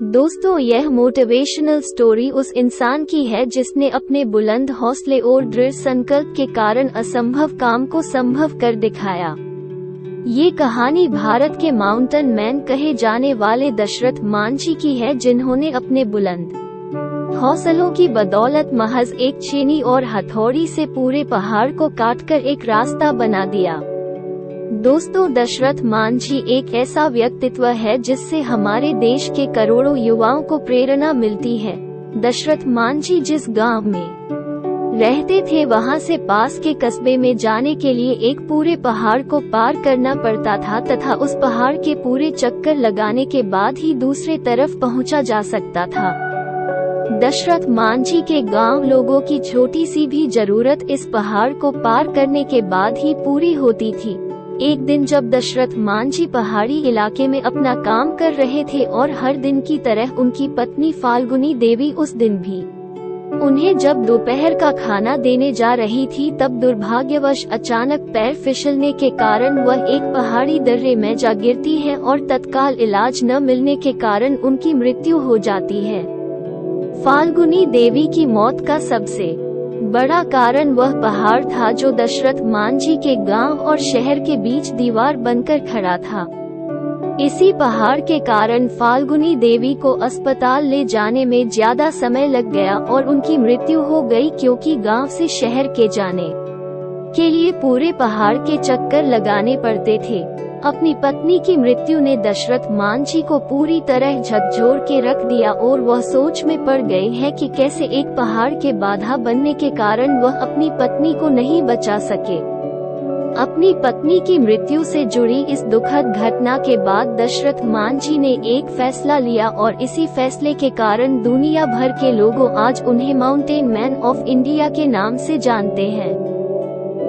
दोस्तों, यह motivational story उस इंसान की है जिसने अपने बुलंद हौसले और दृढ़ संकल्प के कारण असंभव काम को संभव कर दिखाया। ये कहानी भारत के माउंटेन मैन कहे जाने वाले दशरथ मांझी की है, जिन्होंने अपने बुलंद हौसलों की बदौलत महज एक छेनी और हथौड़ी से पूरे पहाड़ को काटकर एक रास्ता बना दिया। दोस्तों, दशरथ मांझी एक ऐसा व्यक्तित्व है जिससे हमारे देश के करोड़ों युवाओं को प्रेरणा मिलती है। दशरथ मांझी जिस गांव में रहते थे, वहां से पास के कस्बे में जाने के लिए एक पूरे पहाड़ को पार करना पड़ता था तथा उस पहाड़ के पूरे चक्कर लगाने के बाद ही दूसरे तरफ पहुंचा जा सकता था। दशरथ मांझी के गांव लोगों की छोटी सी भी जरूरत इस पहाड़ को पार करने के बाद ही पूरी होती थी। एक दिन जब दशरथ मांझी पहाड़ी इलाके में अपना काम कर रहे थे और हर दिन की तरह उनकी पत्नी फाल्गुनी देवी उस दिन भी उन्हें जब दोपहर का खाना देने जा रही थी, तब दुर्भाग्यवश अचानक पैर फिसलने के कारण वह एक पहाड़ी दर्रे में जा गिरती है और तत्काल इलाज न मिलने के कारण उनकी मृत्यु हो जाती है। फाल्गुनी देवी की मौत का सबसे बड़ा कारण वह पहाड़ था जो दशरथ मांझी के गांव और शहर के बीच दीवार बनकर खड़ा था। इसी पहाड़ के कारण फाल्गुनी देवी को अस्पताल ले जाने में ज्यादा समय लग गया और उनकी मृत्यु हो गई, क्योंकि गांव से शहर के जाने के लिए पूरे पहाड़ के चक्कर लगाने पड़ते थे। अपनी पत्नी की मृत्यु ने दशरथ मांझी को पूरी तरह झकझोर के रख दिया और वह सोच में पड़ गए हैं कि कैसे एक पहाड़ के बाधा बनने के कारण वह अपनी पत्नी को नहीं बचा सके। अपनी पत्नी की मृत्यु से जुड़ी इस दुखद घटना के बाद दशरथ मांझी ने एक फैसला लिया और इसी फैसले के कारण दुनिया भर के लोगों आज उन्हें माउंटेन मैन ऑफ इंडिया के नाम से जानते हैं।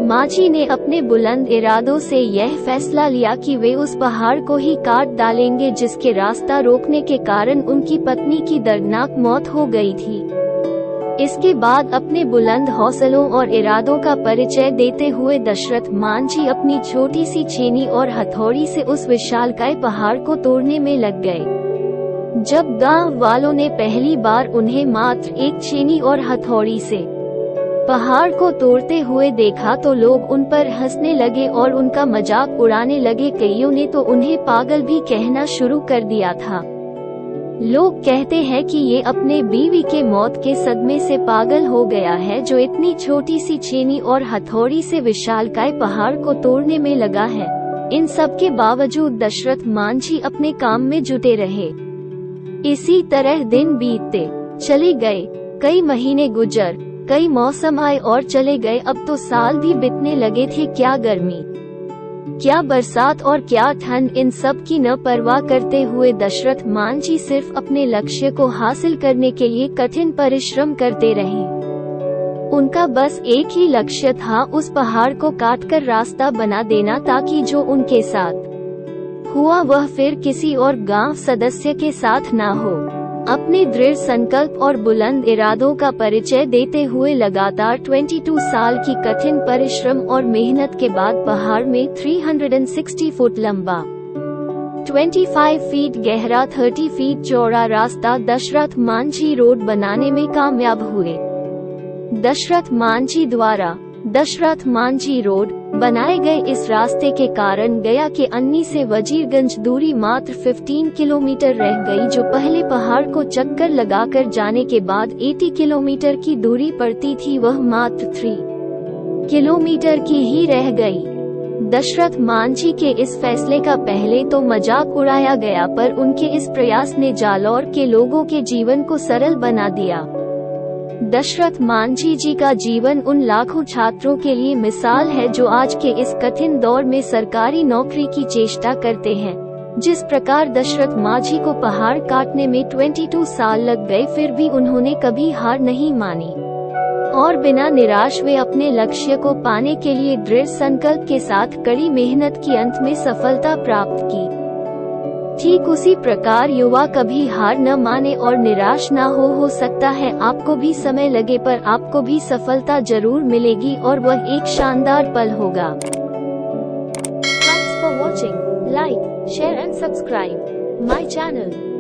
मांझी ने अपने बुलंद इरादों से यह फैसला लिया कि वे उस पहाड़ को ही काट डालेंगे जिसके रास्ता रोकने के कारण उनकी पत्नी की दर्दनाक मौत हो गई थी। इसके बाद अपने बुलंद हौसलों और इरादों का परिचय देते हुए दशरथ मांझी अपनी छोटी सी छेनी और हथौड़ी से उस विशालकाय पहाड़ को तोड़ने में लग गए। जब गांव वालों ने पहली बार उन्हें मात्र एक छेनी और हथौड़ी से पहाड़ को तोड़ते हुए देखा तो लोग उन पर हंसने लगे और उनका मजाक उड़ाने लगे। कईयों ने तो उन्हें पागल भी कहना शुरू कर दिया था। लोग कहते हैं कि ये अपने बीवी के मौत के सदमे से पागल हो गया है, जो इतनी छोटी सी छेनी और हथौड़ी से विशालकाय पहाड़ को तोड़ने में लगा है। इन सब के बावजूद दशरथ मांझी अपने काम में जुटे रहे। इसी तरह दिन बीतते चले गए। कई महीने गुजर, कई मौसम आए और चले गए। अब तो साल भी बीतने लगे थे। क्या गर्मी, क्या बरसात और क्या ठंड, इन सब की न परवाह करते हुए दशरथ मांझी सिर्फ अपने लक्ष्य को हासिल करने के लिए कठिन परिश्रम करते रहे। उनका बस एक ही लक्ष्य था, उस पहाड़ को काटकर रास्ता बना देना, ताकि जो उनके साथ हुआ वह फिर किसी और गांव सदस्य के साथ ना हो। अपने दृढ़ संकल्प और बुलंद इरादों का परिचय देते हुए लगातार 22 साल की कठिन परिश्रम और मेहनत के बाद पहाड़ में 360 फुट लंबा, 25 फीट गहरा, 30 फीट चौड़ा रास्ता दशरथ मांझी रोड बनाने में कामयाब हुए। दशरथ मांझी द्वारा दशरथ मांझी रोड बनाए गए इस रास्ते के कारण गया के अन्नी से वजीरगंज दूरी मात्र 15 किलोमीटर रह गई, जो पहले पहाड़ को चक्कर लगाकर जाने के बाद 80 किलोमीटर की दूरी पड़ती थी, वह मात्र 3 किलोमीटर की ही रह गई। दशरथ मांझी के इस फैसले का पहले तो मजाक उड़ाया गया, पर उनके इस प्रयास ने जालौर के लोगों के जीवन को सरल बना दिया। दशरथ मांझी जी का जीवन उन लाखों छात्रों के लिए मिसाल है जो आज के इस कठिन दौर में सरकारी नौकरी की चेष्टा करते हैं। जिस प्रकार दशरथ मांझी को पहाड़ काटने में 22 साल लग गए, फिर भी उन्होंने कभी हार नहीं मानी और बिना निराश वे अपने लक्ष्य को पाने के लिए दृढ़ संकल्प के साथ कड़ी मेहनत की अंत में सफलता प्राप्त की। ठीक उसी प्रकार युवा कभी हार न माने और निराश न हो सकता है आपको भी समय लगे, पर आपको भी सफलता जरूर मिलेगी और वह एक शानदार पल होगा। Thanks for watching. Like, share and subscribe my channel.